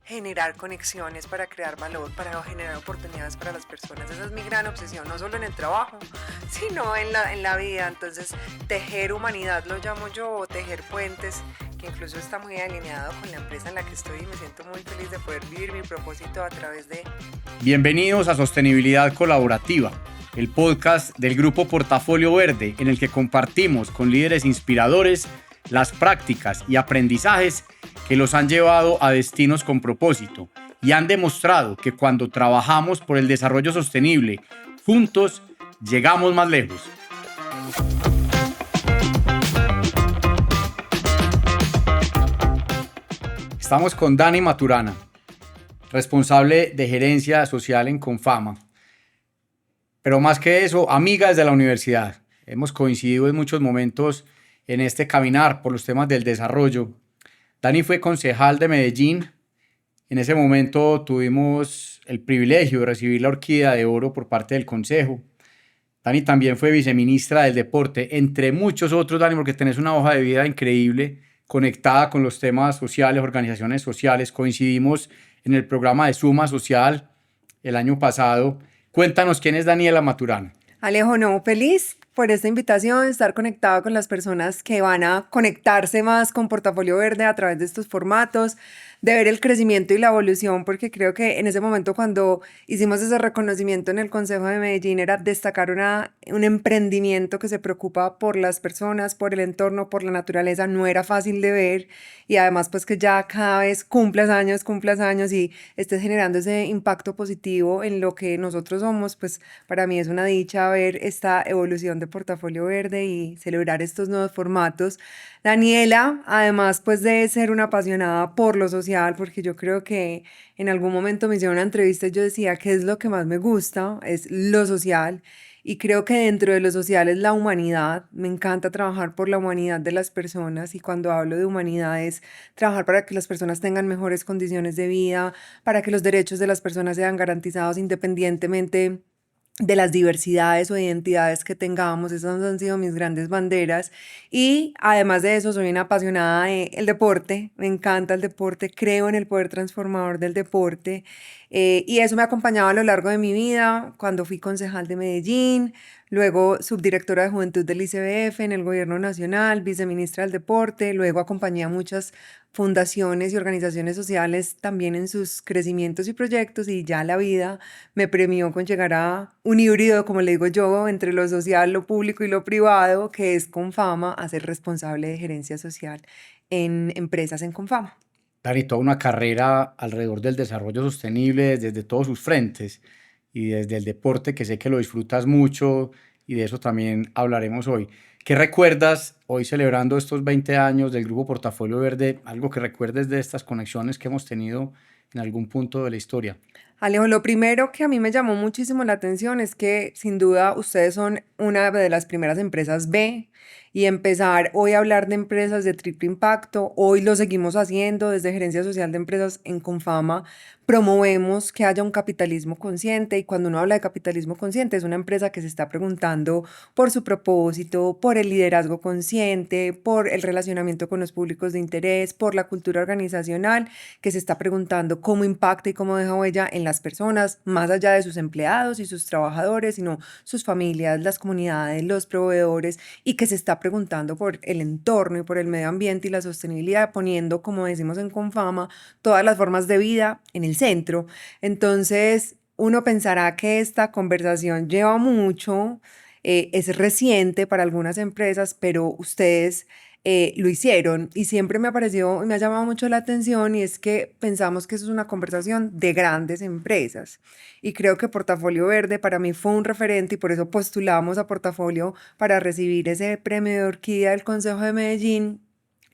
generar conexiones, para crear valor, para generar oportunidades para las personas. Esa es mi gran obsesión, no solo en el trabajo, sino en la vida. Entonces, tejer humanidad lo llamo yo, o tejer puentes, que incluso está muy alineado con la empresa en la que estoy, y me siento muy feliz de poder vivir mi propósito a través de... Bienvenidos a Sostenibilidad Colaborativa, el podcast del Grupo Portafolio Verde, en el que compartimos con líderes inspiradores las prácticas y aprendizajes que los han llevado a destinos con propósito y han demostrado que cuando trabajamos por el desarrollo sostenible, juntos llegamos más lejos. Estamos con Dani Maturana, responsable de gerencia social en Confama. Pero más que eso, amiga desde la universidad. Hemos coincidido en muchos momentos en este caminar por los temas del desarrollo. Dani fue concejal de Medellín. En ese momento tuvimos el privilegio de recibir la Orquídea de Oro por parte del Consejo. Dani también fue viceministra del Deporte, entre muchos otros, Dani, porque tenés una hoja de vida increíble, conectada con los temas sociales, organizaciones sociales. Coincidimos en el programa de Suma Social el año pasado. Cuéntanos quién es Daniela Maturana. Alejo, no, feliz por esta invitación, estar conectado con las personas que van a conectarse más con Portafolio Verde a través de estos formatos, de ver el crecimiento y la evolución, porque creo que en ese momento cuando hicimos ese reconocimiento en el Consejo de Medellín era destacar un emprendimiento que se preocupa por las personas, por el entorno, por la naturaleza. No era fácil de ver, y además pues que ya cada vez cumplas años y estés generando ese impacto positivo en lo que nosotros somos. Pues para mí es una dicha ver esta evolución de Portafolio Verde y celebrar estos nuevos formatos. Daniela, además pues de ser una apasionada por lo social, porque yo creo que en algún momento me hicieron una entrevista y yo decía que es lo que más me gusta, es lo social. Y creo que dentro de lo social es la humanidad. Me encanta trabajar por la humanidad de las personas, y cuando hablo de humanidad es trabajar para que las personas tengan mejores condiciones de vida, para que los derechos de las personas sean garantizados independientemente de las diversidades o identidades que tengamos. Esas han sido mis grandes banderas. Y además de eso, soy una apasionada del deporte. Me encanta el deporte, creo en el poder transformador del deporte. Y eso me ha acompañado a lo largo de mi vida, cuando fui concejal de Medellín, luego subdirectora de Juventud del ICBF en el Gobierno Nacional, viceministra del Deporte, luego acompañé a muchas fundaciones y organizaciones sociales también en sus crecimientos y proyectos, y ya la vida me premió con llegar a un híbrido, como le digo yo, entre lo social, lo público y lo privado, que es Confama, a ser responsable de gerencia social en empresas en Confama. Dani, toda una carrera alrededor del desarrollo sostenible desde todos sus frentes y desde el deporte, que sé que lo disfrutas mucho, y de eso también hablaremos hoy. ¿Qué recuerdas hoy celebrando estos 20 años del Grupo Portafolio Verde? Algo que recuerdes de estas conexiones que hemos tenido en algún punto de la historia. Alejo, lo primero que a mí me llamó muchísimo la atención es que sin duda ustedes son una de las primeras empresas B, y empezar hoy a hablar de empresas de triple impacto. Hoy lo seguimos haciendo desde Gerencia Social de Empresas en Confama. Promovemos que haya un capitalismo consciente, y cuando uno habla de capitalismo consciente es una empresa que se está preguntando por su propósito, por el liderazgo consciente, por el relacionamiento con los públicos de interés, por la cultura organizacional, que se está preguntando cómo impacta y cómo deja huella en las personas, más allá de sus empleados y sus trabajadores, sino sus familias, las comunidades, los proveedores, y que se está preguntando por el entorno y por el medio ambiente y la sostenibilidad, poniendo, como decimos en Confama, todas las formas de vida en el centro. Entonces, uno pensará que esta conversación lleva mucho, es reciente para algunas empresas, pero ustedes lo hicieron, y siempre me ha parecido y me ha llamado mucho la atención, y es que pensamos que eso es una conversación de grandes empresas, y creo que Portafolio Verde para mí fue un referente, y por eso postulamos a Portafolio para recibir ese premio de Orquídea del Consejo de Medellín,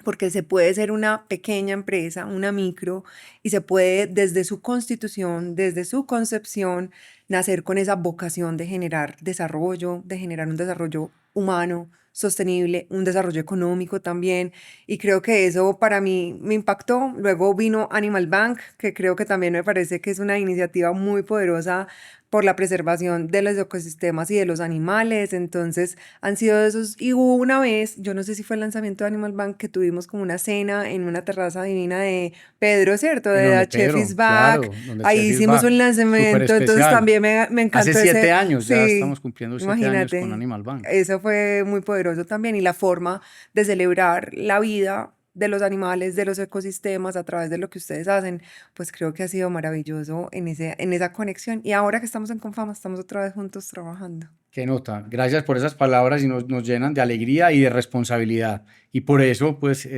porque se puede ser una pequeña empresa, una micro, y se puede desde su constitución, desde su concepción, nacer con esa vocación de generar desarrollo, de generar un desarrollo humano, sostenible, un desarrollo económico también. Y creo que eso para mí me impactó. Luego vino Animal Bank, que creo que también me parece que es una iniciativa muy poderosa por la preservación de los ecosistemas y de los animales. Entonces han sido de esos. Y hubo una vez, yo no sé si fue el lanzamiento de Animal Bank, que tuvimos como una cena en una terraza divina de Pedro, ¿cierto? En De donde The Chef is Pedro, Back. claro, donde Ahí Chef is hicimos un back, súper lanzamiento, entonces especial. también me Hace encantó 7 ese. años, ya estamos Sí, cumpliendo 7 años con imagínate. Animal Bank. Eso fue muy poderoso también y la forma de celebrar la vida de los animales, de los ecosistemas a través de lo que ustedes hacen, pues creo que ha sido maravilloso en esa conexión. Y ahora que estamos en Confama, estamos otra vez juntos trabajando. Qué nota. Gracias por esas palabras y nos llenan de alegría y de responsabilidad. Y por eso, pues,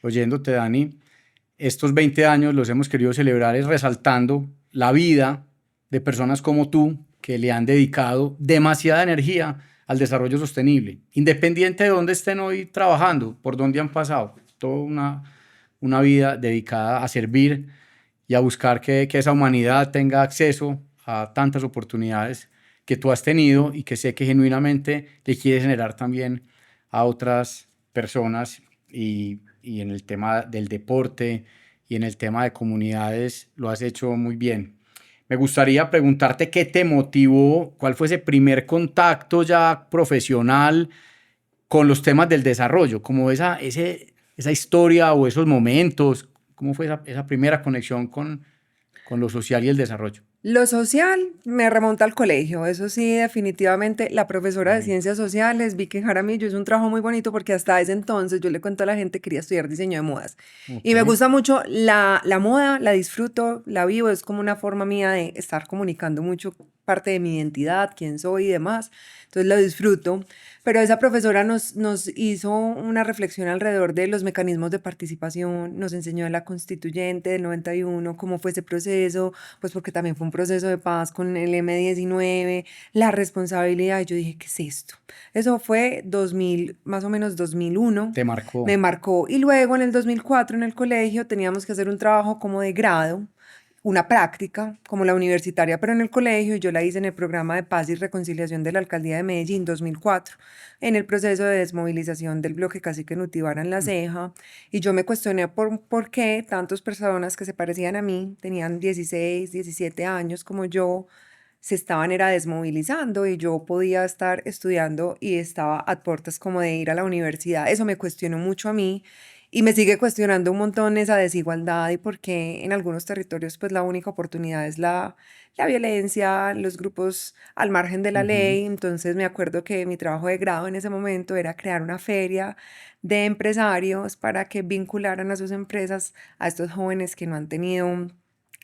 oyéndote, Dani, estos 20 años los hemos querido celebrar es resaltando la vida de personas como tú que le han dedicado demasiada energía al desarrollo sostenible, independiente de dónde estén hoy trabajando, por dónde han pasado, toda una vida dedicada a servir y a buscar que esa humanidad tenga acceso a tantas oportunidades que tú has tenido y que sé que genuinamente le quieres generar también a otras personas y en el tema del deporte y en el tema de comunidades lo has hecho muy bien. Me gustaría preguntarte qué te motivó, cuál fue ese primer contacto ya profesional con los temas del desarrollo, como esa historia o esos momentos, cómo fue esa primera conexión con lo social y el desarrollo. Lo social me remonta al colegio, eso sí, definitivamente. La profesora de Ok, Ciencias Sociales, Vicky Jaramillo, es un trabajo muy bonito porque hasta ese entonces yo le cuento a la gente que quería estudiar diseño de modas. ok, Y me gusta mucho la moda, la disfruto, la vivo, es como una forma mía de estar comunicando mucho parte de mi identidad, quién soy y demás. Entonces lo disfruto. Pero esa profesora nos hizo una reflexión alrededor de los mecanismos de participación, nos enseñó de la constituyente del 91, cómo fue ese proceso, pues porque también fue un proceso de paz con el M19, la responsabilidad. Y yo dije, ¿qué es esto? Eso fue 2000, más o menos 2001, te marcó. me marcó. Y luego en el 2004 en el colegio teníamos que hacer un trabajo como de grado, una práctica como la universitaria, pero en el colegio. Y yo la hice en el programa de paz y reconciliación de la alcaldía de Medellín 2004, en el proceso de desmovilización del bloque Cacique Nutibara en La Ceja. Y yo me cuestioné por qué tantas personas que se parecían a mí, tenían 16, 17 años como yo, se estaban era desmovilizando y yo podía estar estudiando y estaba a puertas como de ir a la universidad. Eso me cuestionó mucho a mí y me sigue cuestionando un montón esa desigualdad y por qué en algunos territorios pues la única oportunidad es la violencia, los grupos al margen de la Ujú. ley. Entonces me acuerdo que mi trabajo de grado en ese momento era crear una feria de empresarios para que vincularan a sus empresas a estos jóvenes que no han tenido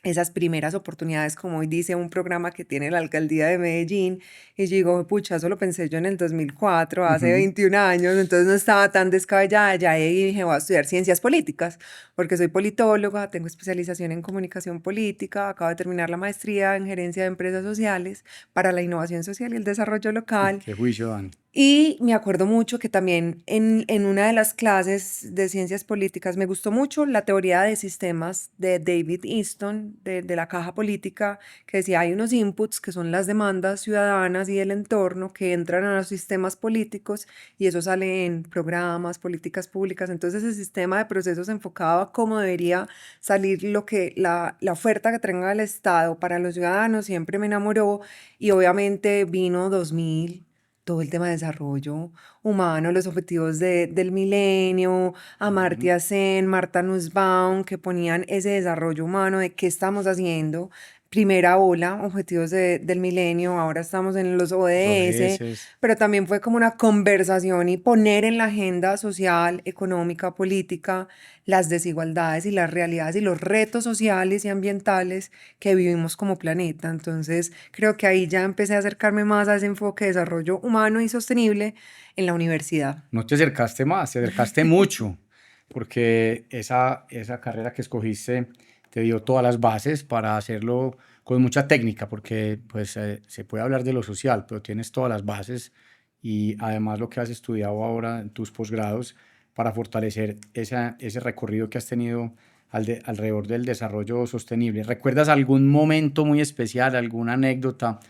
esas primeras oportunidades, como hoy dice un programa que tiene la alcaldía de Medellín. Y yo digo, pucha, eso lo pensé yo en el 2004, hace Ujú. 21 años, entonces no estaba tan descabellada. Ya ahí dije, voy a estudiar ciencias políticas, porque soy politóloga, tengo especialización en comunicación política, acabo de terminar la maestría en gerencia de empresas sociales para la innovación social y el desarrollo local. Qué juicio, Dani. Y me acuerdo mucho que también en una de las clases de ciencias políticas me gustó mucho la teoría de sistemas de David Easton, de la caja política, que decía hay unos inputs que son las demandas ciudadanas y el entorno que entran a los sistemas políticos y eso sale en programas, políticas públicas. Entonces ese sistema de procesos enfocado a cómo debería salir lo que la oferta que tenga el Estado para los ciudadanos siempre me enamoró. Y obviamente vino 2000, todo el tema de desarrollo humano, los objetivos del milenio, Ujú. Amartya Sen, Marta Nussbaum, que ponían ese desarrollo humano de qué estamos haciendo. Primera ola, objetivos del milenio, ahora estamos en los Los ODS, ODS. pero también fue como una conversación y poner en la agenda social, económica, política, las desigualdades y las realidades y los retos sociales y ambientales que vivimos como planeta. Entonces, creo que ahí ya empecé a acercarme más a ese enfoque de desarrollo humano y sostenible en la universidad. No te acercaste más, te acercaste mucho, porque esa carrera que escogiste te dio todas las bases para hacerlo con mucha técnica, porque pues se puede hablar de lo social, pero tienes todas las bases y además lo que has estudiado ahora en tus posgrados para fortalecer ese recorrido que has tenido alrededor del desarrollo sostenible. ¿Recuerdas algún momento muy especial, alguna anécdota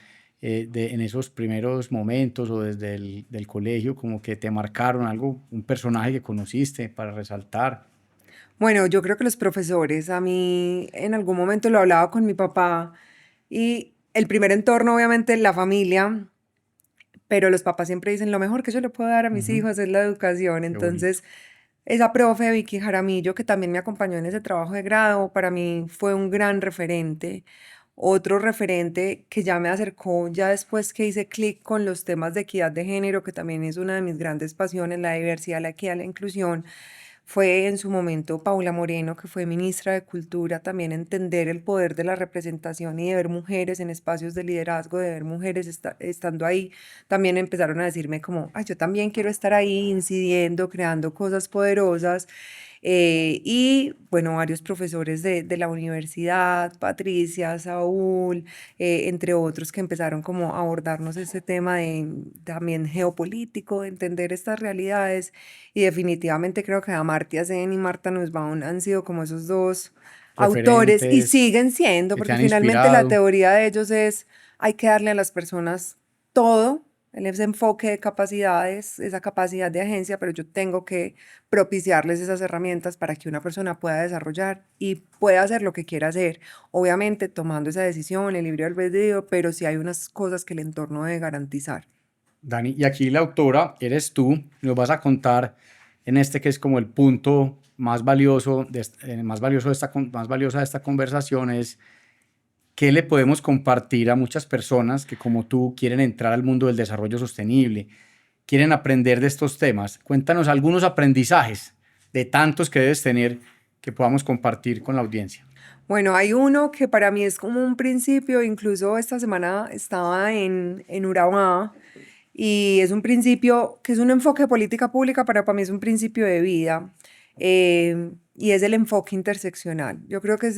en esos primeros momentos o desde el del colegio, como que te marcaron algo, un personaje que conociste para resaltar? Bueno, yo creo que los profesores, a mí en algún momento lo hablaba con mi papá y el primer entorno, obviamente, la familia, pero los papás siempre dicen, lo mejor que yo le puedo dar a mis Ujú. hijos es la educación. Qué bonito. Entonces, esa profe, Vicky Jaramillo, que también me acompañó en ese trabajo de grado, para mí fue un gran referente. Otro referente que ya me acercó, ya después que hice clic con los temas de equidad de género, que también es una de mis grandes pasiones, la diversidad, la equidad, la inclusión, fue en su momento Paula Moreno, que fue ministra de Cultura, también entender el poder de la representación y de ver mujeres en espacios de liderazgo, de ver mujeres estando ahí. También empezaron a decirme como, ay, yo también quiero estar ahí incidiendo, creando cosas poderosas. Y bueno, varios profesores de la universidad, Patricia, Saúl, entre otros, que empezaron como a abordarnos este tema de, también geopolítico, de entender estas realidades. Y definitivamente creo que Amartya Sen y Marta Nussbaum han sido como esos dos autores y Referentes siguen siendo, que te porque han finalmente la inspirado. teoría de ellos es, hay que darle a las personas todo, ese enfoque de capacidades, esa capacidad de agencia, pero yo tengo que propiciarles esas herramientas para que una persona pueda desarrollar y pueda hacer lo que quiera hacer. Obviamente tomando esa decisión, el libre albedrío, pero sí hay unas cosas que el entorno debe garantizar. Dani, y aquí la autora eres tú, nos vas a contar en este que es como el punto más valioso más valiosa de esta conversación es qué le podemos compartir a muchas personas que como tú quieren entrar al mundo del desarrollo sostenible, quieren aprender de estos temas. Cuéntanos algunos aprendizajes de tantos que debes tener que podamos compartir con la audiencia. Bueno, hay uno que para mí es como un principio, incluso esta semana estaba en Urabá y es un principio que es un enfoque de política pública, pero para mí es un principio de vida y es el enfoque interseccional. Yo creo que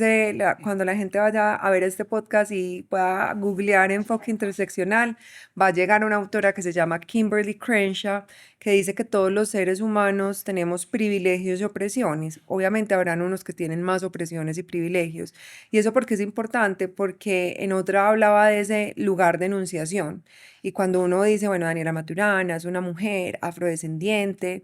cuando la gente vaya a ver este podcast y pueda googlear enfoque interseccional, va a llegar una autora que se llama Kimberly Crenshaw, que dice que todos los seres humanos tenemos privilegios y opresiones. Obviamente habrán unos que tienen más opresiones y privilegios. ¿Y eso porque es importante? Porque en otra hablaba de ese lugar de enunciación. Y cuando uno dice, bueno, Daniela Maturana es una mujer afrodescendiente,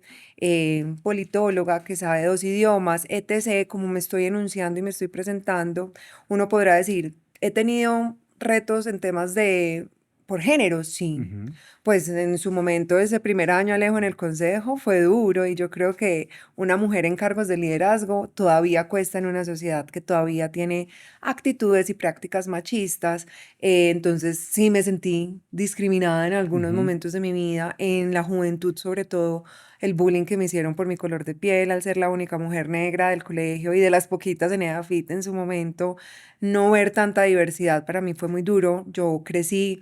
politóloga que sabe dos idiomas, etc., como me estoy enunciando y me estoy presentando, uno podrá decir, he tenido retos en temas de por género, sí. Ujú. Pues en su momento, ese primer año Alejo en el consejo fue duro y yo creo que una mujer en cargos de liderazgo todavía cuesta en una sociedad que todavía tiene actitudes y prácticas machistas. Entonces sí me sentí discriminada en algunos Ujú. momentos de mi vida, en la juventud sobre todo, el bullying que me hicieron por mi color de piel, al ser la única mujer negra del colegio y de las poquitas en EDAFIT en su momento, no ver tanta diversidad para mí fue muy duro. Yo crecí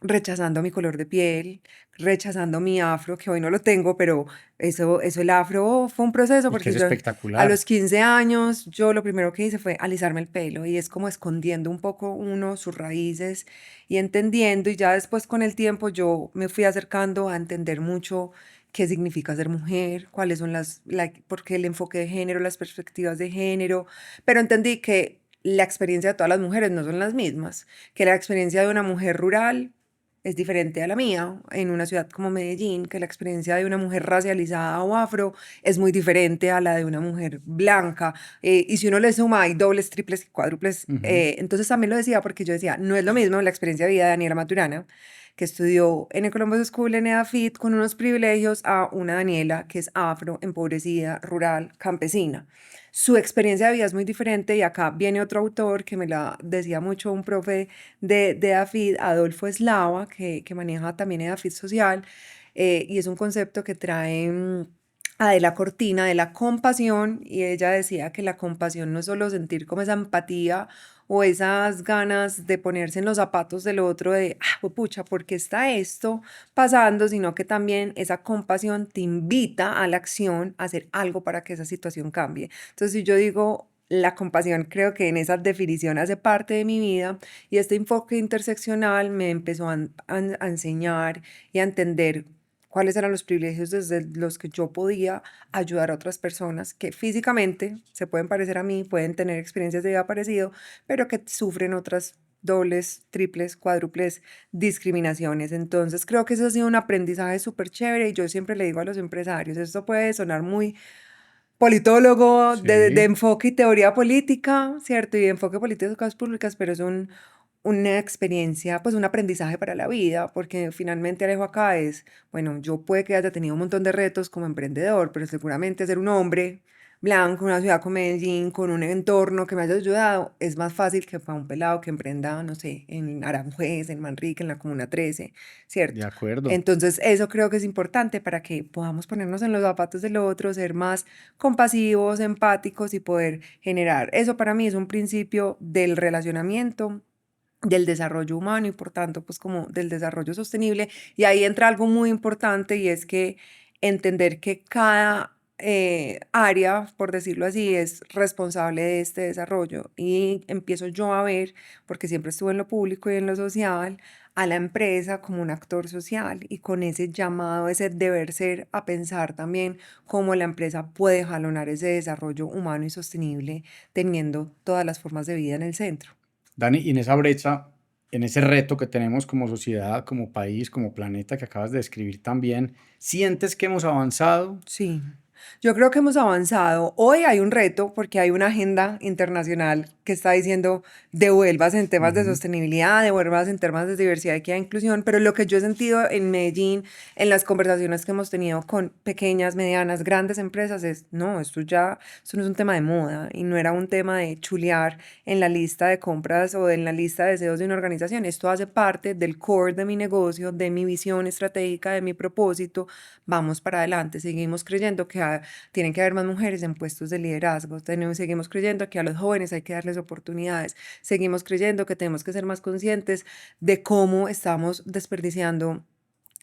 rechazando mi color de piel, rechazando mi afro, que hoy no lo tengo, pero eso el afro fue un proceso Y que es porque yo a espectacular. los 15 años, yo lo primero que hice fue alisarme el pelo y es como escondiendo un poco uno sus raíces y entendiendo y ya después con el tiempo yo me fui acercando a entender mucho qué significa ser mujer, cuáles son por qué el enfoque de género, las perspectivas de género, pero entendí que la experiencia de todas las mujeres no son las mismas, que la experiencia de una mujer rural es diferente a la mía, en una ciudad como Medellín, que la experiencia de una mujer racializada o afro es muy diferente a la de una mujer blanca. Y si uno le suma, hay dobles, triples y cuádruples. Ujú. Entonces también lo decía porque yo decía, no es lo mismo la experiencia de vida de Daniela Maturana, que estudió en el Columbus School en EDAFIT con unos privilegios, a una Daniela que es afro, empobrecida, rural, campesina. Su experiencia de vida es muy diferente y acá viene otro autor que me la decía mucho un profe de EDAFID, Adolfo Eslava, que maneja también EDAFID social, y es un concepto que trae Adela Cortina de la compasión, y ella decía que la compasión no es solo sentir como esa empatía o esas ganas de ponerse en los zapatos del otro de, pucha, ¿por qué está esto pasando? Sino que también esa compasión te invita a la acción, a hacer algo para que esa situación cambie. Entonces, si yo digo, la compasión creo que en esa definición hace parte de mi vida y este enfoque interseccional me empezó a enseñar y a entender cuáles eran los privilegios desde los que yo podía ayudar a otras personas que físicamente se pueden parecer a mí, pueden tener experiencias de vida parecido, pero que sufren otras dobles, triples, cuádruples discriminaciones. Entonces creo que eso ha sido un aprendizaje súper chévere y yo siempre le digo a los empresarios, esto puede sonar muy politólogo de Sí. enfoque y teoría política, ¿cierto? Y de enfoque político de cosas públicas, pero es una experiencia, pues un aprendizaje para la vida, porque finalmente Alejo acá es, bueno, yo puede que haya tenido un montón de retos como emprendedor, pero seguramente ser un hombre blanco, en una ciudad como Medellín, con un entorno que me haya ayudado, es más fácil que para un pelado que emprenda, no sé, en Aranjuez, en Manrique, en la Comuna 13, De ¿cierto? acuerdo. Entonces, eso creo que es importante para que podamos ponernos en los zapatos del otro, ser más compasivos, empáticos y poder generar. Eso para mí es un principio del relacionamiento, del desarrollo humano y por tanto, pues como del desarrollo sostenible. Y ahí entra algo muy importante y es que entender que cada área, por decirlo así, es responsable de este desarrollo. Y empiezo yo a ver, porque siempre estuve en lo público y en lo social, a la empresa como un actor social y con ese llamado, ese deber ser a pensar también cómo la empresa puede jalonar ese desarrollo humano y sostenible teniendo todas las formas de vida en el centro. Dani, y en esa brecha, en ese reto que tenemos como sociedad, como país, como planeta que acabas de describir también, ¿sientes que hemos avanzado? Sí, yo creo que hemos avanzado. Hoy hay un reto porque hay una agenda internacional que está diciendo devuelvas en temas de Ujú. sostenibilidad, devuelvas en temas de diversidad, equidad e inclusión, pero lo que yo he sentido en Medellín, en las conversaciones que hemos tenido con pequeñas, medianas, grandes empresas es, no, esto no es un tema de moda y no era un tema de chulear en la lista de compras o en la lista de deseos de una organización. Esto hace parte del core de mi negocio, de mi visión estratégica, de mi propósito. Vamos para adelante, seguimos creyendo que tienen que haber más mujeres en puestos de liderazgo, seguimos creyendo que a los jóvenes hay que darles oportunidades, seguimos creyendo que tenemos que ser más conscientes de cómo estamos desperdiciando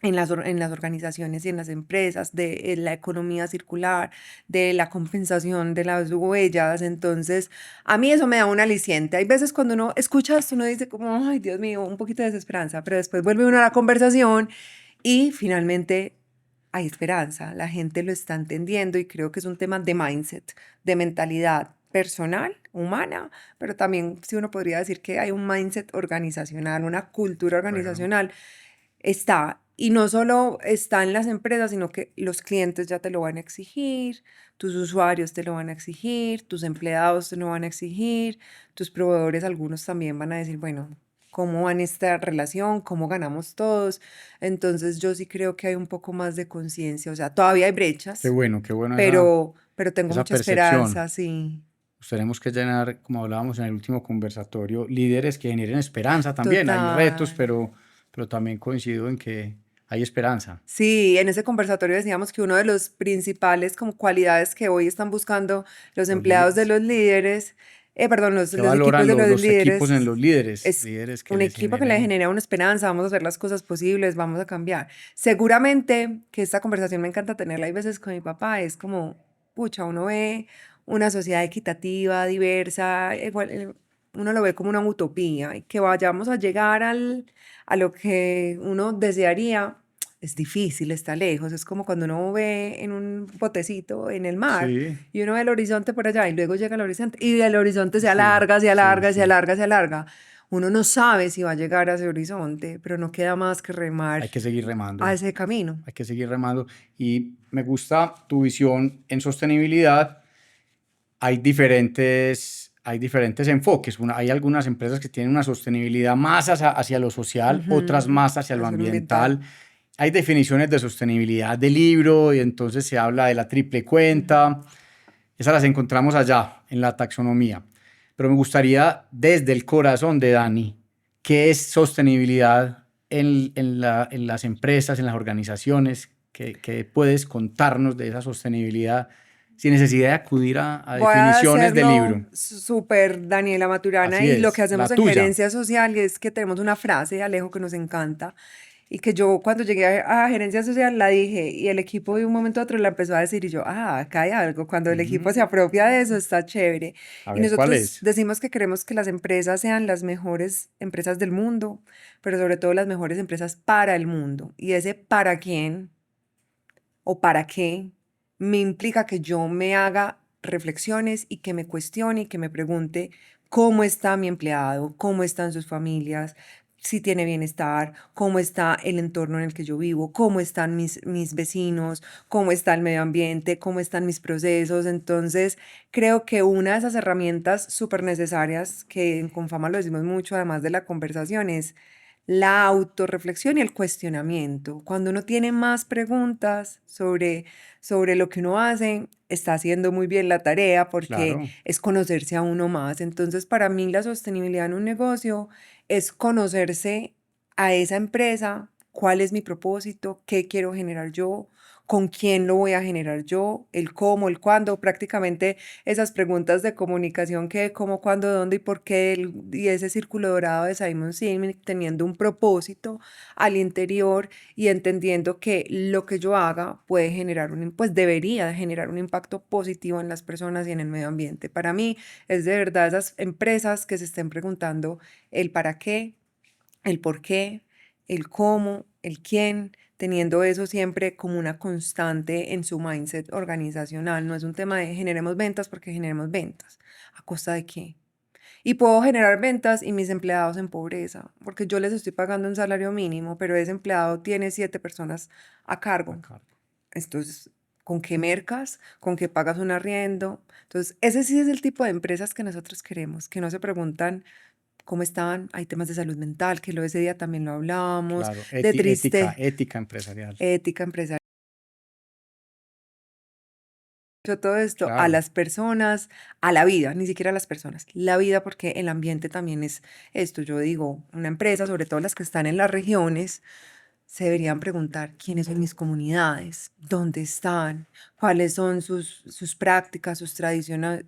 en las organizaciones y en las empresas, de la economía circular, de la compensación de las huellas. Entonces, a mí eso me da un aliciente. Hay veces cuando uno escucha esto, uno dice como, ay, Dios mío, un poquito de desesperanza, pero después vuelve uno a la conversación y finalmente hay esperanza. La gente lo está entendiendo y creo que es un tema de mindset, de mentalidad personal, humana, pero también si uno podría decir que hay un mindset organizacional, una cultura De acuerdo. organizacional está, y no solo está en las empresas, sino que los clientes ya te lo van a exigir, tus usuarios te lo van a exigir, tus empleados te lo van a exigir, tus proveedores, algunos también van a decir, bueno, ¿cómo va en esta relación? ¿Cómo ganamos todos? Entonces yo sí creo que hay un poco más de conciencia, o sea, todavía hay brechas, Qué bueno pero tengo esa mucha percepción. esperanza, sí, Pues tenemos que llenar, como hablábamos en el último conversatorio, líderes que generen esperanza también. Hay retos, total. pero también coincido en que hay esperanza. Sí, en ese conversatorio decíamos que uno de los principales como cualidades que hoy están buscando los Los empleados de líderes. los líderes, perdón, ¿Qué los equipos valoran de los los equipos en líderes, los líderes? es Líderes que un les equipo que le generen. genera una esperanza, vamos a hacer las cosas posibles, vamos a cambiar. Seguramente que esta conversación me encanta tenerla, hay veces con mi papá, es como, pucha, uno ve una sociedad equitativa, diversa, uno lo ve como una utopía, y que vayamos a llegar a lo que uno desearía es difícil, está lejos, es como cuando uno ve en un botecito en el mar Sí, y uno ve el horizonte por allá y luego llega el horizonte y el horizonte se sí, alarga, se sí, alarga, se sí. alarga, se alarga. Uno no sabe si va a llegar a ese horizonte, pero no queda más que remar Hay que seguir a remando. ese camino. Hay que seguir remando. Y me gusta tu visión en sostenibilidad. Hay diferentes enfoques. Hay algunas empresas que tienen una sostenibilidad más hacia lo social, otras Ujú, más hacia lo acción ambiental. ambiental. Hay definiciones de sostenibilidad de libro y entonces se habla de la triple Ujú. cuenta. Esas las encontramos allá en la taxonomía. Pero me gustaría desde el corazón de Dani, ¿qué es sostenibilidad en las empresas, en las organizaciones? ¿Qué puedes contarnos de esa sostenibilidad sin necesidad de acudir a Voy a definiciones de hacerlo libro? súper Daniela Maturana Así y lo que es, hacemos la en tuya. gerencia social es que tenemos una frase, Alejo, que nos encanta y que yo cuando llegué a gerencia social la dije y el equipo de un momento a otro la empezó a decir y yo, acá hay algo, cuando el equipo se apropia de eso está chévere. A Y ver, ¿cuál nosotros es? decimos que queremos que las empresas sean las mejores empresas del mundo, pero sobre todo las mejores empresas para el mundo. Y ese para quién o para qué me implica que yo me haga reflexiones y que me cuestione y que me pregunte cómo está mi empleado, cómo están sus familias, si tiene bienestar, cómo está el entorno en el que yo vivo, cómo están mis vecinos, cómo está el medio ambiente, cómo están mis procesos. Entonces, creo que una de esas herramientas súper necesarias que en Confama lo decimos mucho, además de la conversación, es la autorreflexión y el cuestionamiento. Cuando uno tiene más preguntas sobre lo que uno hace, está haciendo muy bien la tarea porque Claro, es conocerse a uno más. Entonces, para mí la sostenibilidad en un negocio es conocerse a esa empresa, cuál es mi propósito, qué quiero generar yo, con quién lo voy a generar yo, el cómo, el cuándo, prácticamente esas preguntas de comunicación que cómo, cuándo, dónde y por qué, y ese círculo dorado de Simon Sinek, teniendo un propósito al interior y entendiendo que lo que yo haga puede generar pues debería generar un impacto positivo en las personas y en el medio ambiente. Para mí es de verdad esas empresas que se estén preguntando el para qué, el por qué, el cómo, el quién, teniendo eso siempre como una constante en su mindset organizacional. No es un tema de generemos ventas porque generemos ventas. ¿A costa de qué? Y puedo generar ventas y mis empleados en pobreza, porque yo les estoy pagando un salario mínimo, pero ese empleado tiene 7 personas a cargo. acá. Entonces, ¿con qué mercas? ¿Con qué pagas un arriendo? Entonces, ese sí es el tipo de empresas que nosotros queremos, que no se preguntan cómo están. Hay temas de salud mental, que lo ese día también lo hablábamos, Claro, de ética, triste ética empresarial. ética empresarial. Todo esto a Claro, las personas, a la vida, ni siquiera a las personas, la vida, porque el ambiente también es esto. Yo digo, una empresa, sobre todo las que están en las regiones, se deberían preguntar quiénes son mis comunidades, dónde están, cuáles son sus prácticas, sus tradiciones,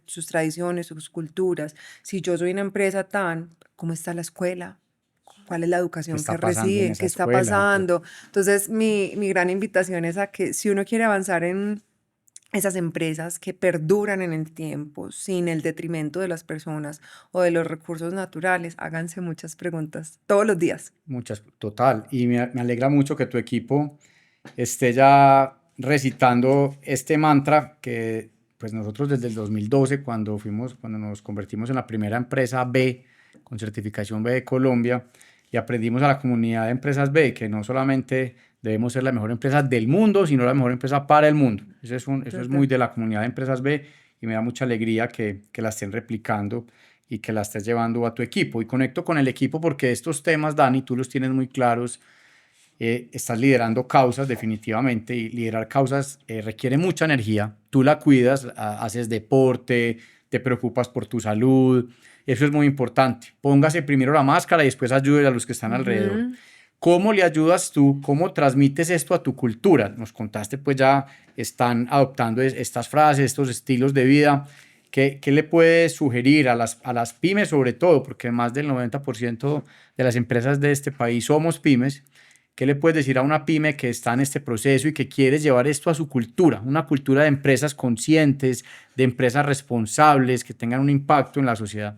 sus culturas. Si yo soy una empresa tan, ¿cómo está la escuela? ¿Cuál es la ¿qué educación que está pasando en reciben? ¿Qué esa está escuela? pasando? Entonces, mi gran invitación es a que si uno quiere avanzar en esas empresas que perduran en el tiempo sin el detrimento de las personas o de los recursos naturales, háganse muchas preguntas todos los días. Muchas, total. Y me alegra mucho que tu equipo esté ya recitando este mantra que pues nosotros desde el 2012, cuando nos convertimos en la primera empresa B con certificación B de Colombia, y aprendimos a la comunidad de empresas B que no solamente debemos ser la mejor empresa del mundo, sino la mejor empresa para el mundo. Eso es muy Total. de la comunidad de empresas B y me da mucha alegría que la estén replicando y que la estés llevando a tu equipo. Y conecto con el equipo porque estos temas, Dani, tú los tienes muy claros. Estás liderando causas definitivamente y liderar causas requiere mucha energía. Tú la cuidas, haces deporte, te preocupas por tu salud. Eso es muy importante. Póngase primero la máscara y después ayude a los que están alrededor. Ujú. ¿Cómo le ayudas tú? ¿Cómo transmites esto a tu cultura? Nos contaste, pues ya están adoptando estas frases, estos estilos de vida. ¿Qué le puedes sugerir a las pymes sobre todo? Porque más del 90% de las empresas de este país somos pymes. ¿Qué le puedes decir a una pyme que está en este proceso y que quiere llevar esto a su cultura? Una cultura de empresas conscientes, de empresas responsables, que tengan un impacto en la sociedad.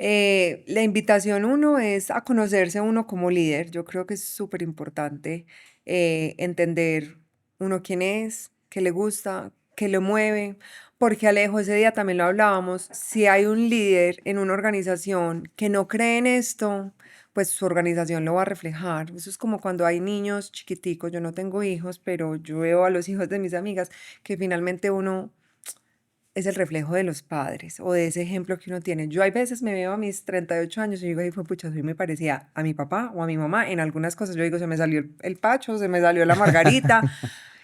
La invitación uno es a conocerse uno como líder. Yo creo que es súper importante entender uno quién es, qué le gusta, qué le mueve, porque Alejo, ese día también lo hablábamos, si hay un líder en una organización que no cree en esto, pues su organización lo va a reflejar. Eso es como cuando hay niños chiquiticos, yo no tengo hijos, pero yo veo a los hijos de mis amigas que finalmente uno es el reflejo de los padres o de ese ejemplo que uno tiene. Yo hay veces me veo a mis 38 años y digo, ay, fue pucha, soy me parecía a mi papá o a mi mamá en algunas cosas. Yo digo, se me salió el pacho, se me salió la margarita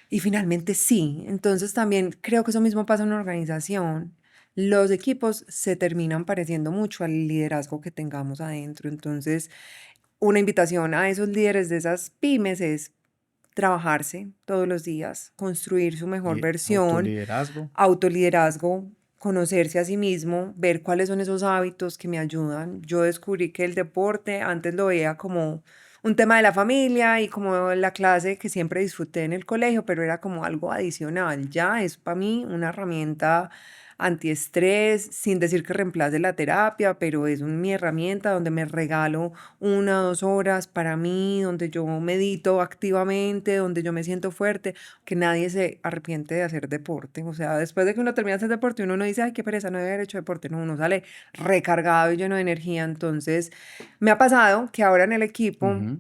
y finalmente sí. Entonces también creo que eso mismo pasa en una organización. Los equipos se terminan pareciendo mucho al liderazgo que tengamos adentro. Entonces, una invitación a esos líderes de esas pymes es trabajarse todos los días, construir su mejor versión, Autoliderazgo. autoliderazgo, conocerse a sí mismo, ver cuáles son esos hábitos que me ayudan. Yo descubrí que el deporte antes lo veía como un tema de la familia y como la clase que siempre disfruté en el colegio, pero era como algo adicional. Ya es para mí una herramienta antiestrés, sin decir que reemplace la terapia, pero es mi herramienta donde me regalo 1 o 2 horas para mí, donde yo medito activamente, donde yo me siento fuerte, que nadie se arrepiente de hacer deporte. O sea, después de que uno termina de hacer deporte, uno no dice, ay, qué pereza, no debe haber hecho deporte. No, uno sale recargado y lleno de energía. Entonces, me ha pasado que ahora en el equipo Ujú.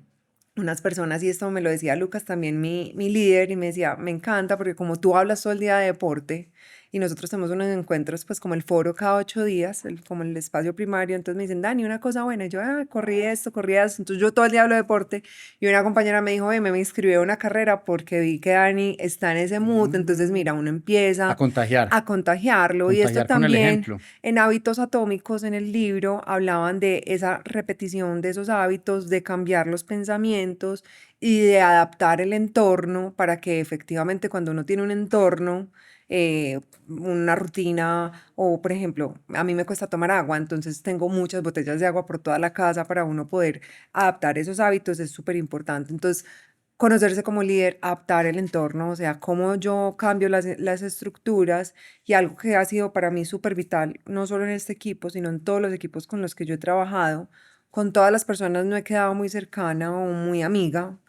unas personas, y esto me lo decía Lucas también, mi líder, y me decía, me encanta porque como tú hablas todo el día de deporte y nosotros tenemos unos encuentros, pues como el foro cada 8 días, como el espacio primario, entonces me dicen, Dani, una cosa buena, y yo, corrí esto, entonces yo todo el día hablo de deporte, y una compañera me dijo, me inscribí a una carrera porque vi que Dani está en ese mood, entonces mira, uno A empieza contagiar, a contagiarlo, y esto contagiar con el también ejemplo. en Hábitos Atómicos, en el libro, hablaban de esa repetición de esos hábitos, de cambiar los pensamientos y de adaptar el entorno para que efectivamente cuando uno tiene un entorno, una rutina, o por ejemplo, a mí me cuesta tomar agua, entonces tengo muchas botellas de agua por toda la casa para uno poder adaptar esos hábitos, es súper importante. Entonces, conocerse como líder, adaptar el entorno, o sea, cómo yo cambio las estructuras, y algo que ha sido para mí súper vital, no solo en este equipo, sino en todos los equipos con los que yo he trabajado. Con todas las personas no he quedado muy cercana o muy amiga,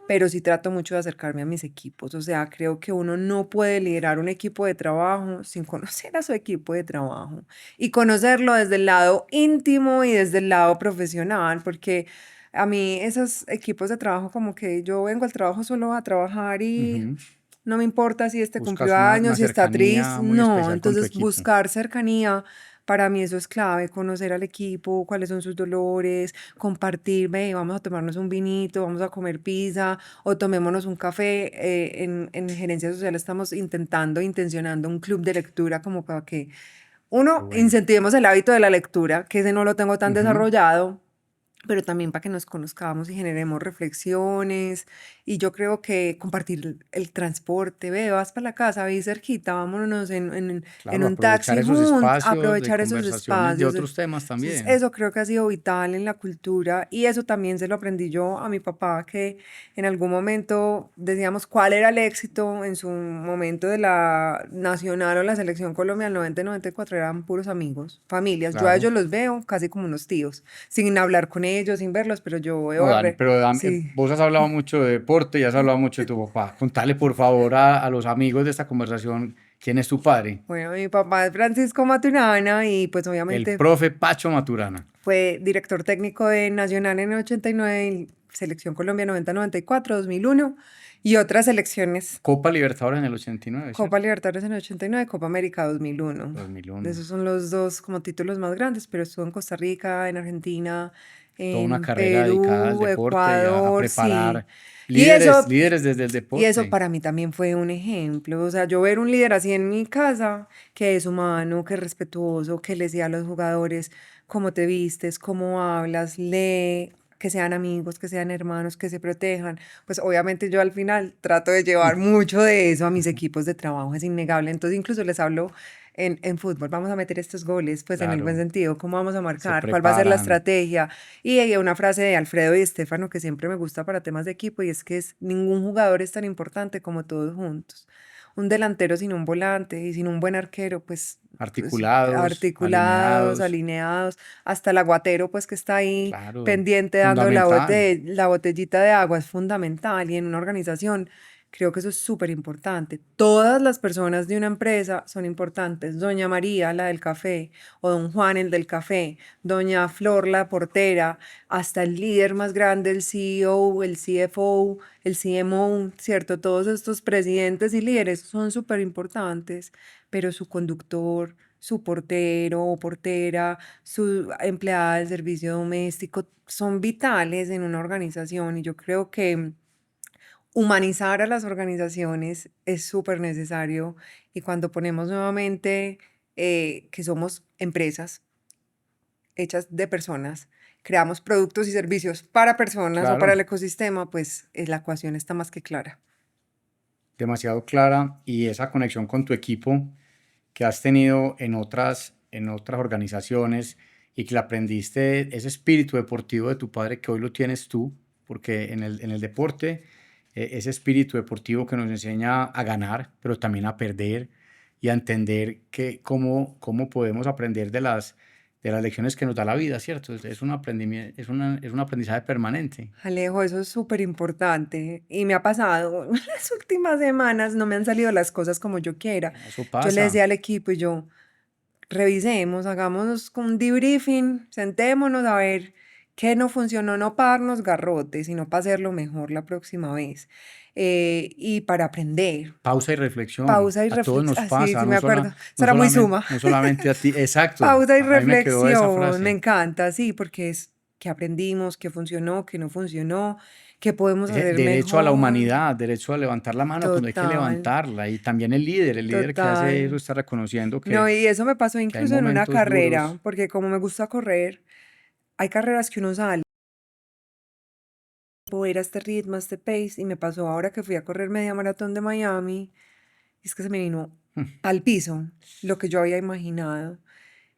pero sí trato mucho de acercarme a mis equipos. O sea, creo que uno no puede liderar un equipo de trabajo sin conocer a su equipo de trabajo y conocerlo desde el lado íntimo y desde el lado profesional, porque a mí esos equipos de trabajo, como que yo vengo al trabajo solo a trabajar y Ujú. no me importa si este cumplió Buscas una años, si está triste, cercanía muy no. especial con tu Entonces, equipo. buscar cercanía, para mí eso es clave, conocer al equipo, cuáles son sus dolores, compartir, ve, vamos a tomarnos un vinito, vamos a comer pizza o tomémonos un café. En Gerencia Social estamos intencionando un club de lectura como para que Qué uno, bueno. incentivemos el hábito de la lectura, que ese no lo tengo tan Ujú. desarrollado, pero también para que nos conozcamos y generemos reflexiones. Y yo creo que compartir el transporte, ve, vas para la casa, ve cerquita, vámonos en Claro, un aprovechar taxi esos juntos, espacios de aprovechar esos conversaciones de espacios. otros temas Entonces, también. eso creo que ha sido vital en la cultura, y eso también se lo aprendí yo a mi papá, que en algún momento decíamos cuál era el éxito en su momento de la nacional o la selección Colombia del 90 y 94, eran puros amigos, familias. Yo a Claro. ellos los veo casi como unos tíos, sin hablar con ellos, sin verlos, pero yo veo No, Dani, pero sí. vos has hablado mucho de deporte y has hablado mucho de tu papá. Contale, por favor, a los amigos de esta conversación quién es tu padre. Bueno, mi papá es Francisco Maturana y pues El obviamente profe Pacho Maturana. fue director técnico de Nacional en el 89, y Selección Colombia 90-94, 2001 y otras selecciones. Copa Libertadores en el 89, Copa ¿cierto? Libertadores en el 89, Copa América 2001. 2001. Esos son los dos como títulos más grandes, pero estuvo en Costa Rica, en Argentina, Toda una en carrera dedicada al Perú, deporte y a Ecuador, sí. preparar Y líderes, eso, líderes desde el y eso deporte. para mí también fue un ejemplo. O sea, yo ver un líder así en mi casa, que es humano, que es respetuoso, que le decía a los jugadores cómo te vistes, cómo hablas, lee, que sean amigos, que sean hermanos, que se protejan. Pues obviamente yo al final trato de llevar mucho de eso a mis equipos de trabajo, es innegable. Entonces incluso les hablo en fútbol, vamos a meter estos goles, pues en el buen Claro, sentido, cómo vamos a se marcar, cuál va a ser la preparan. estrategia. Y hay una frase de Alfredo y Estefano que siempre me gusta para temas de equipo, y es que ningún jugador es tan importante como todos juntos. Un delantero sin un volante y sin un buen arquero, pues, Articulados, articulados, alineados. alineados, hasta el aguatero, pues que está ahí Claro, pendiente dando fundamental. la botellita de agua, es fundamental. Y en una organización creo que eso es súper importante. Todas las personas de una empresa son importantes. Doña María, la del café, o don Juan, el del café, doña Flor, la portera, hasta el líder más grande, el CEO, el CFO, el CMO, ¿cierto? Todos estos presidentes y líderes son súper importantes, pero su conductor, su portero o portera, su empleada del servicio doméstico, son vitales en una organización, y yo creo que humanizar a las organizaciones es súper necesario, y cuando ponemos nuevamente que somos empresas hechas de personas, creamos productos y servicios para personas o para Claro, el ecosistema, pues la ecuación está más que clara. demasiado clara y esa conexión con tu equipo que has tenido en otras organizaciones y que le aprendiste ese espíritu deportivo de tu padre que hoy lo tienes tú, porque en el deporte, ese espíritu deportivo que nos enseña a ganar, pero también a perder y a entender cómo podemos aprender de las lecciones que nos da la vida, ¿cierto? Es un aprendimiento, es un aprendizaje permanente. Alejo, eso es súper importante y me ha pasado, las últimas semanas no me han salido las cosas como yo quiera. Eso Yo le pasa. decía al equipo y yo, revisemos, hagámonos un debriefing, sentémonos a ver qué no funcionó, no para darnos garrotes, sino para hacerlo mejor la próxima vez. Y para aprender. Pausa y reflexión. Pausa y A todos reflexión. nos Ah, sí, pasa, sí me acuerdo. Eso no era muy solamente, suma. no solamente a ti. Exacto. Pausa y A mí me quedó esa reflexión. Me frase. encanta, sí, porque es que aprendimos, que funcionó, que no funcionó, que podemos Ese hacer derecho a la mejor. humanidad, derecho a levantar la mano cuando hay que Total, levantarla. Y también el líder que hace eso total. está reconociendo No, que, y eso me pasó que hay incluso en una momentos duros. carrera, porque como me gusta correr, hay carreras que uno sale, puedo ir a este ritmo, a este pace, y me pasó ahora que fui a correr media maratón de Miami, y es que se me vino al piso lo que yo había imaginado.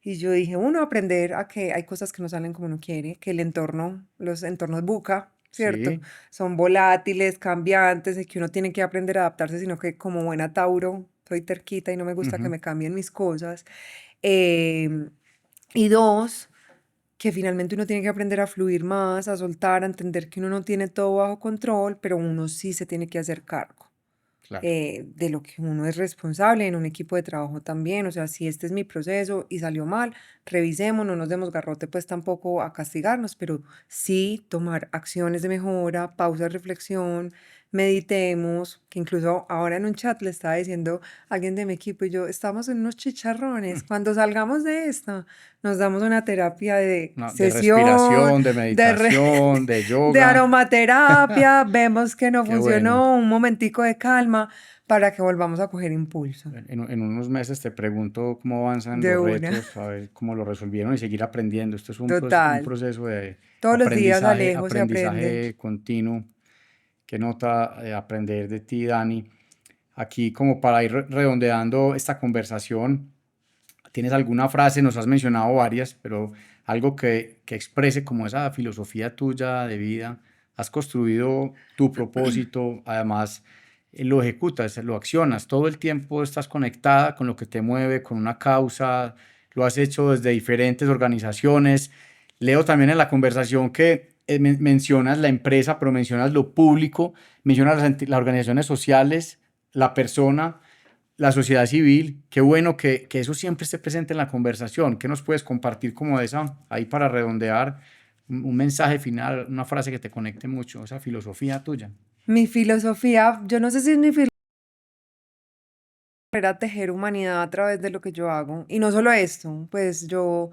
Y yo dije, uno, aprender a que hay cosas que no salen como uno quiere, que el entorno, los entornos buca, ¿cierto? Sí. Son volátiles, cambiantes, y que uno tiene que aprender a adaptarse, sino que como buena Tauro, soy terquita y no me gusta que Ujú. me cambien mis cosas. Em, y dos, que finalmente uno tiene que aprender a fluir más, a soltar, a entender que uno no tiene todo bajo control, pero uno sí se tiene que hacer cargo Claro. de lo que uno es responsable en un equipo de trabajo también. O sea, si este es mi proceso y salió mal, revisemos, no nos demos garrote pues tampoco a castigarnos, pero sí tomar acciones de mejora, pausa de reflexión, meditemos, que incluso ahora en un chat le estaba diciendo a alguien de mi equipo y yo, estamos en unos chicharrones, cuando salgamos de esta, nos damos una terapia de No, de sesión, respiración, de de, meditación, de de yoga. aromaterapia, vemos que no Qué bueno. funcionó, un momentico de calma para que volvamos a coger impulso. En unos meses te pregunto cómo avanzan De los una, retos, a ver cómo lo resolvieron y seguir aprendiendo. Esto es un total. proceso de Todos los días, aprendizaje, Alejo, se aprende. aprendizaje continuo. Qué nota aprender de ti, Dani. Aquí, como para ir redondeando esta conversación, ¿tienes alguna frase? Nos has mencionado varias, pero algo que exprese como esa filosofía tuya de vida. Has construido tu propósito, además lo ejecutas, lo accionas, todo el tiempo estás conectada con lo que te mueve, con una causa, lo has hecho desde diferentes organizaciones. Leo también en la conversación que mencionas la empresa, pero mencionas lo público, mencionas las organizaciones sociales, la persona, la sociedad civil. Qué bueno que eso siempre esté presente en la conversación. ¿Qué nos puedes compartir como esa, ahí para redondear, un mensaje final, una frase que te conecte mucho, esa filosofía tuya? Mi filosofía, yo no sé si es mi filosofía, era tejer humanidad a través de lo que yo hago. Y no solo esto, pues yo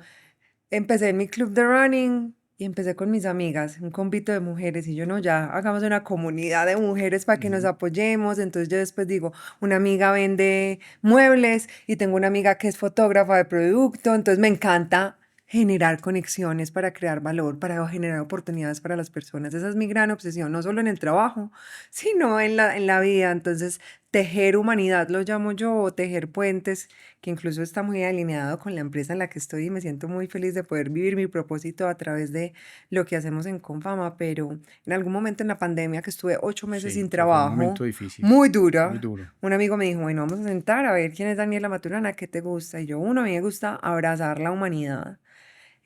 empecé en mi club de running y empecé con mis amigas, un convito de mujeres, y yo no, ya hagamos una comunidad de mujeres para que nos Ujú. apoyemos. Entonces yo después digo, una amiga vende muebles y tengo una amiga que es fotógrafa de producto, entonces me encanta generar conexiones para crear valor, para generar oportunidades para las personas. Esa es mi gran obsesión, no solo en el trabajo, sino en la vida. Entonces, tejer humanidad lo llamo yo, o tejer puentes, que incluso está muy alineado con la empresa en la que estoy y me siento muy feliz de poder vivir mi propósito a través de lo que hacemos en Confama. Pero en algún momento en la pandemia, que estuve 8 meses Sí, sin que fue un momento trabajo, difícil, muy muy dura, duro. un amigo me dijo, bueno, vamos a sentar a ver quién es Daniela Maturana, qué te gusta. Y yo, uno, a mí me gusta abrazar la humanidad.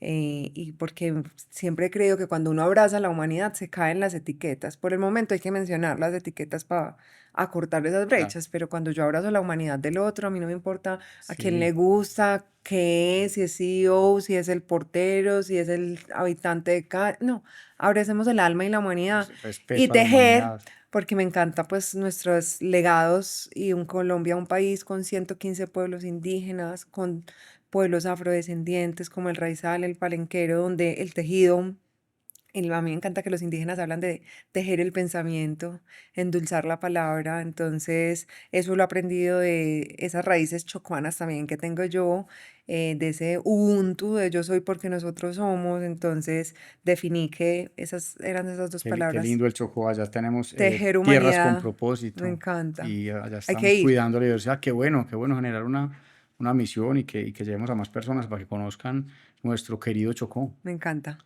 Y porque siempre he creído que cuando uno abraza a la humanidad se caen las etiquetas. Por el momento hay que mencionar las etiquetas para acortar esas Claro, brechas, pero cuando yo abrazo la humanidad del otro, a mí no me importa a quién le sí, gusta, qué es, si es CEO, si es el portero, si es el habitante de cada... No, abracemos el alma y la humanidad y respeto a la tejer, humanidad. porque me encanta pues nuestros legados y un Colombia, un país con 115 pueblos indígenas, con pueblos afrodescendientes como el raizal, el palenquero, donde el tejido, a mí me encanta que los indígenas hablan de tejer el pensamiento, endulzar la palabra. Entonces eso lo he aprendido de esas raíces chocuanas también que tengo yo, de ese Ubuntu, de yo soy porque nosotros somos. Entonces definí que esas eran esas dos Qué palabras, lindo el Chocó. Allá tenemos tejer tierras con humanidad, me propósito encanta. y allá Hay que estamos ir, cuidando la diversidad. Qué bueno generar una misión y que lleguemos a más personas para que conozcan nuestro querido Chocó. me encanta.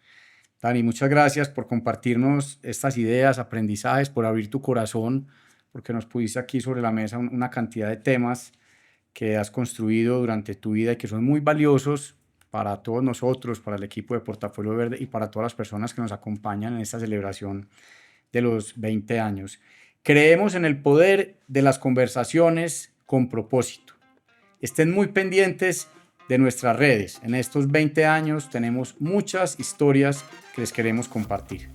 Dani, muchas gracias por compartirnos estas ideas, aprendizajes, por abrir tu corazón, porque nos pusiste aquí sobre la mesa una cantidad de temas que has construido durante tu vida y que son muy valiosos para todos nosotros, para el equipo de Portafolio Verde y para todas las personas que nos acompañan en esta celebración de los 20 años. Creemos en el poder de las conversaciones con propósito. Estén muy pendientes de nuestras redes. En estos 20 años tenemos muchas historias que les queremos compartir.